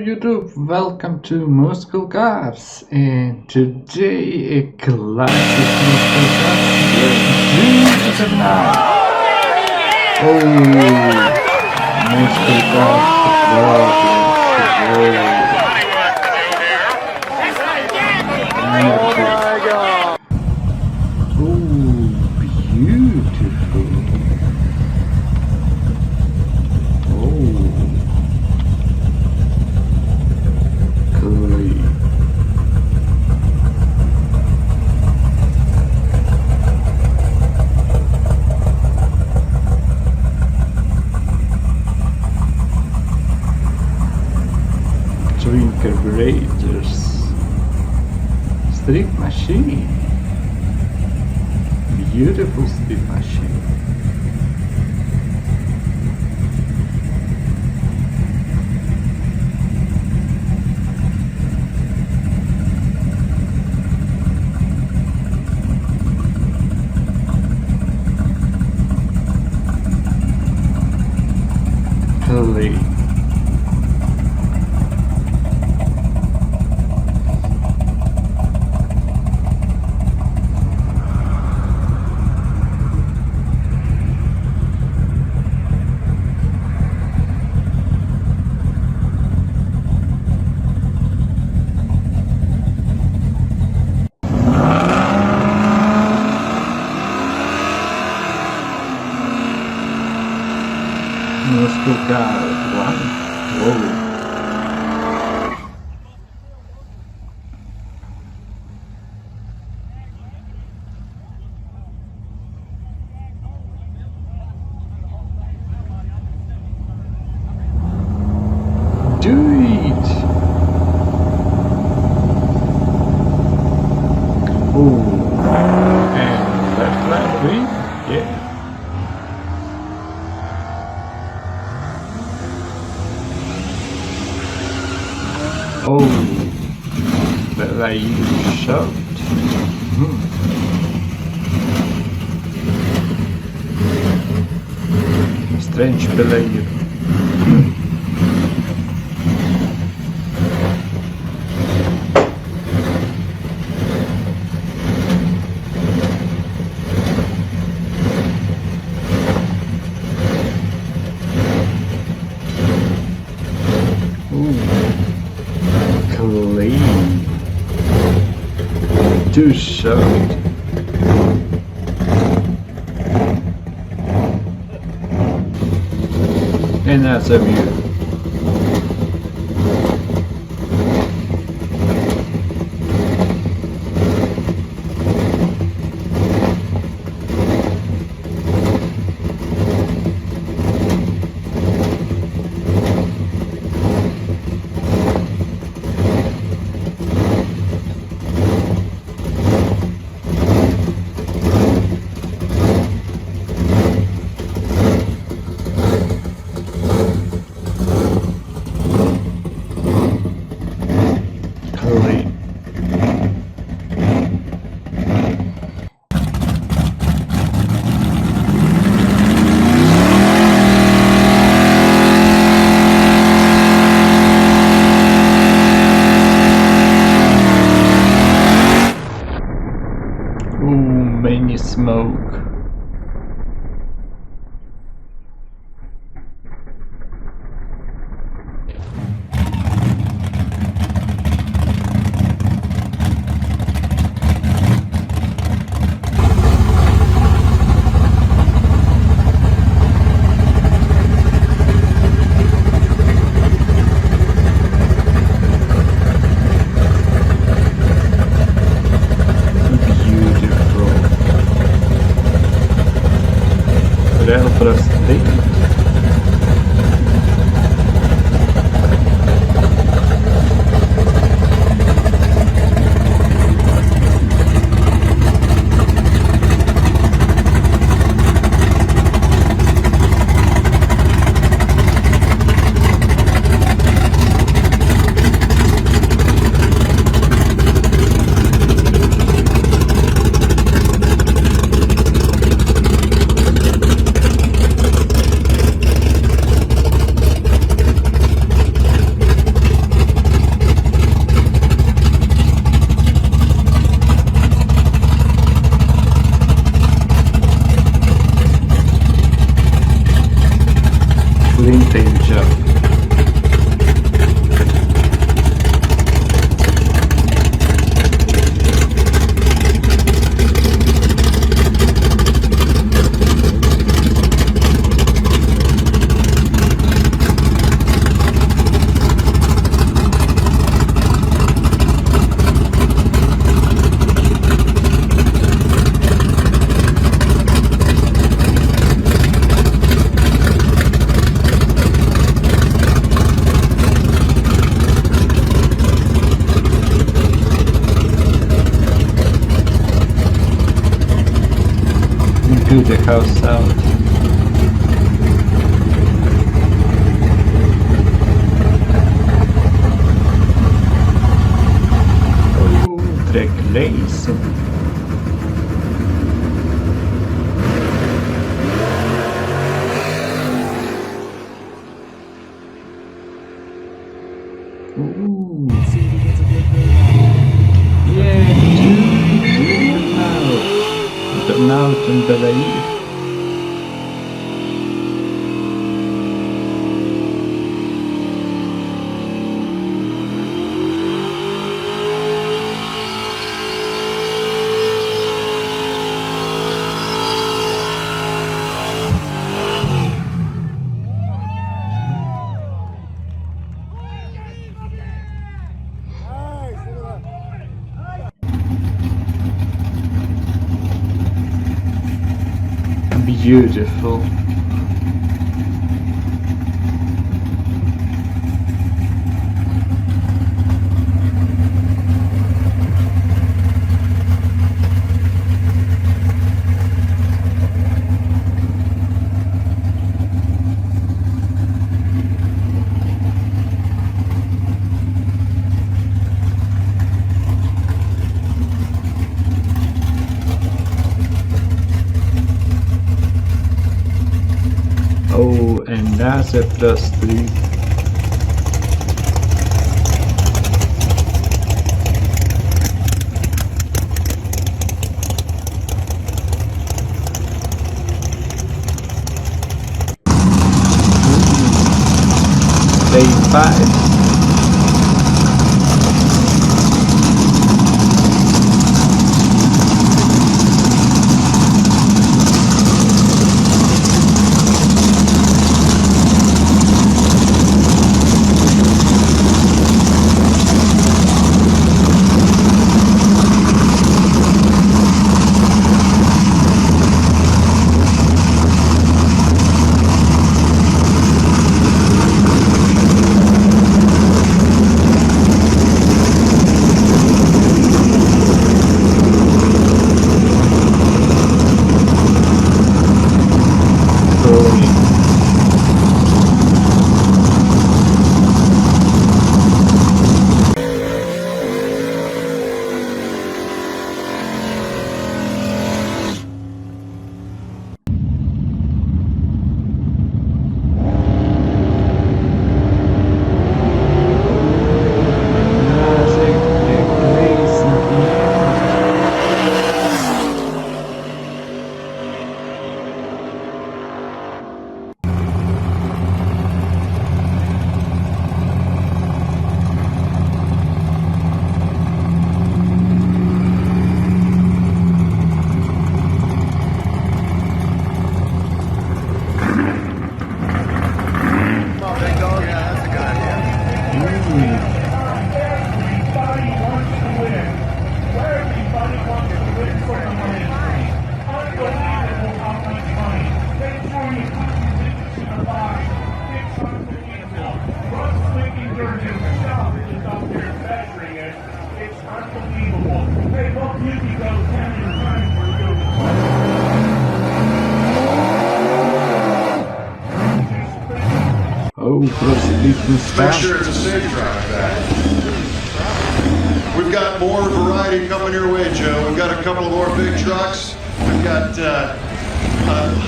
YouTube, welcome to Muscle Cars, and today a classic Muscle Cars Dreams of Night. Oh, Muscle Cars, oh, beautiful. Twin carburetors, street machine, beautiful street machine. Play. Muscle Cars, wow. Whoa. Do it! Oh, and left lap green? Yeah. Oh, but I shoved. Strange behavior. Clean. Too shoved. And that's a view. Ooh, many smoke. danger. To the house out. Oh, draglaser. Ooh. Burnout and Belair. Beautiful. Oh, and that's a +3. Day 5. Oh, make sure it's a safe drive back. We've got more variety coming your way, Joe. We've got a couple of more big trucks. We've got a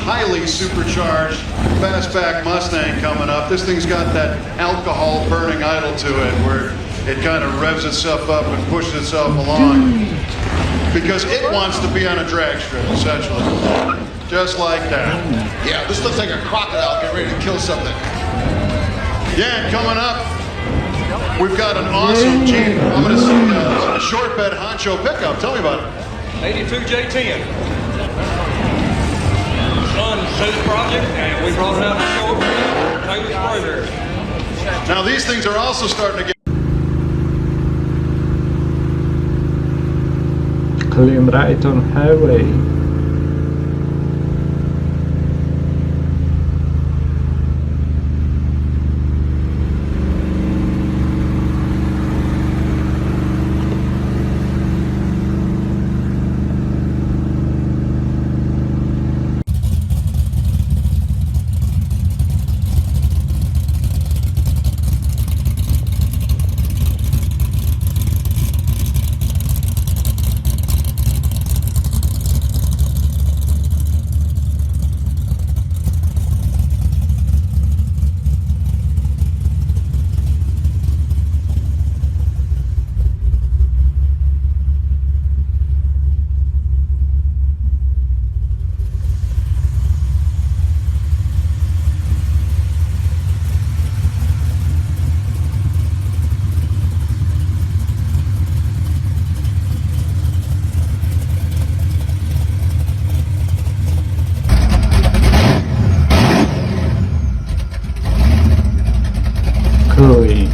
highly supercharged fastback Mustang coming up. This thing's got that alcohol burning idle to it where it kind of revs itself up and pushes itself along because it wants to be on a drag strip, essentially. Just like that. Yeah, this looks like a crocodile getting ready to kill something. Yeah, and coming up, we've got an awesome Jeep. I'm going to see a short bed honcho pickup. Tell me about it. 82 J10. Son's Suit project, and we brought it out to show it for Taylor Sprayberry. Now these things are also starting to get Clean right on highway. Clean.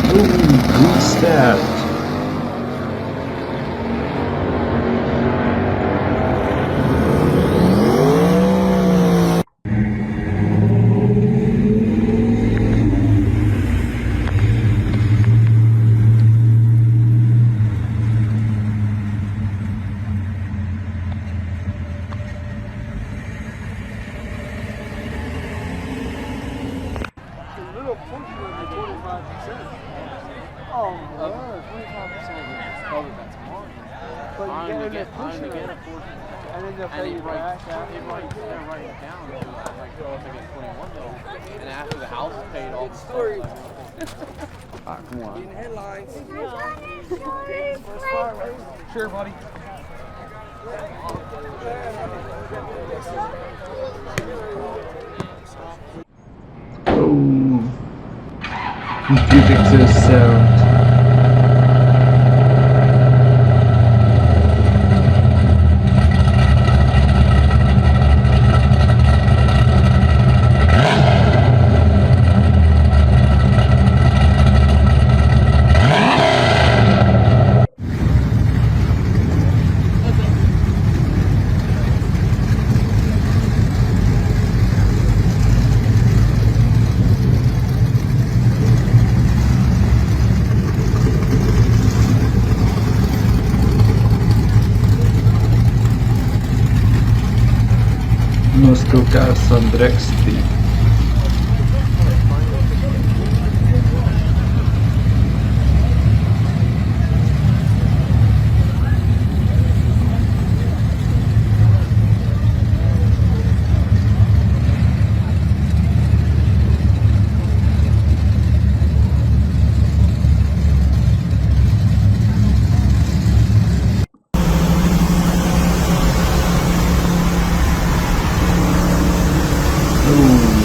Good start. Little portion of the 25%. Oh, yeah, 25% of that's margin. But you get in that portion, and then they'll pay you back after. It writes it down. Like, oh, if I get 21 though, and after the house is paid off. Story. Alright, come on. Headlines. Sure, buddy. Oh, beautiful sound. Moscow Cars on Drag Street. Ooh.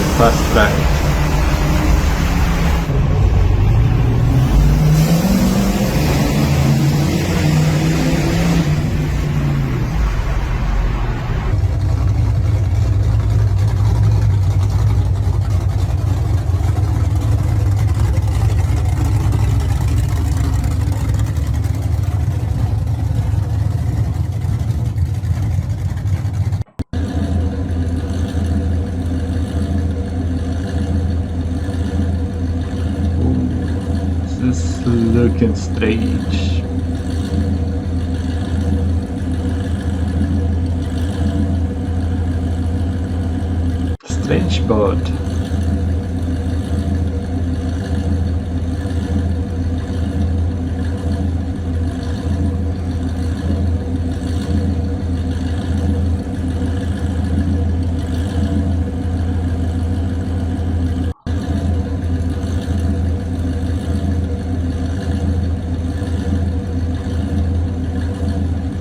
looking strange. Strange boat.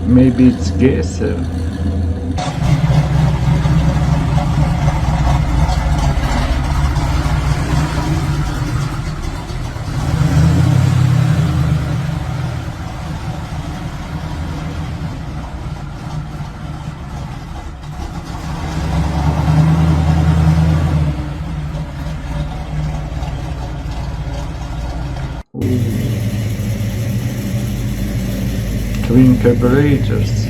Maybe it's Geyser. Twin carburetors.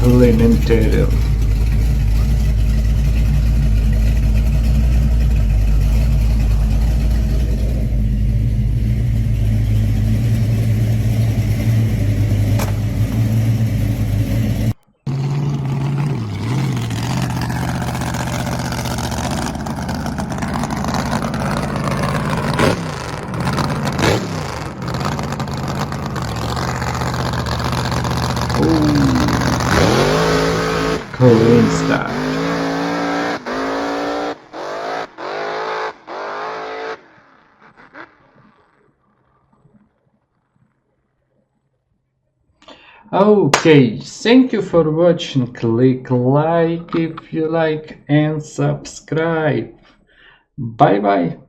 Clean interior. Clean start. Okay, thank you for watching. Click like if you like and subscribe. Bye bye.